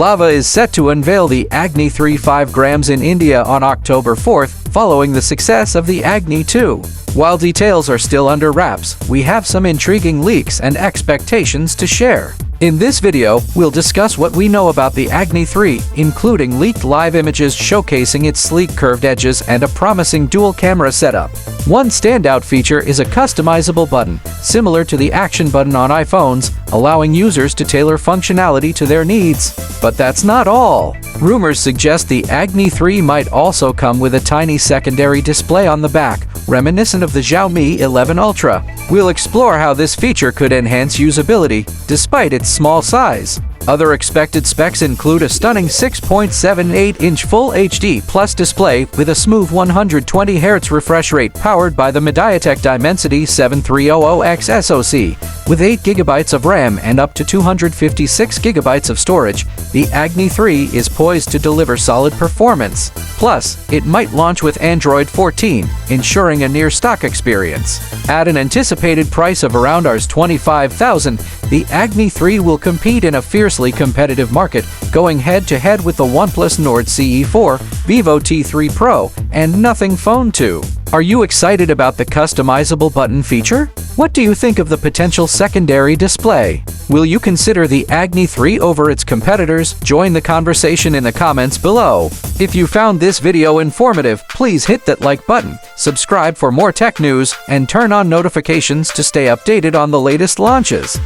Lava is set to unveil the Agni 3 5 grams in India on October 4th, following the success of the Agni 2. While details are still under wraps, we have some intriguing leaks and expectations to share. In this video, we'll discuss what we know about the Agni 3, including leaked live images showcasing its sleek curved edges and a promising dual-camera setup. One standout feature is a customizable button, similar to the action button on iPhones, allowing users to tailor functionality to their needs. But that's not all. Rumors suggest the Agni 3 might also come with a tiny secondary display on the back, reminiscent of the Xiaomi 11 Ultra. We'll explore how this feature could enhance usability, despite its small size. Other expected specs include a stunning 6.78-inch Full HD Plus display with a smooth 120Hz refresh rate powered by the MediaTek Dimensity 7300X SoC. With 8GB of RAM and up to 256GB of storage, the Agni 3 is poised to deliver solid performance. Plus, it might launch with Android 14, ensuring a near-stock experience. At an anticipated price of around $25,000, the Agni 3 will compete in a fiercely competitive market, going head-to-head with the OnePlus Nord CE4, Vivo T3 Pro, and Nothing Phone 2. Are you excited about the customizable button feature? What do you think of the potential secondary display? Will you consider the Agni 3 over its competitors? Join the conversation in the comments below. If you found this video informative, please hit that like button, subscribe for more tech news, and turn on notifications to stay updated on the latest launches.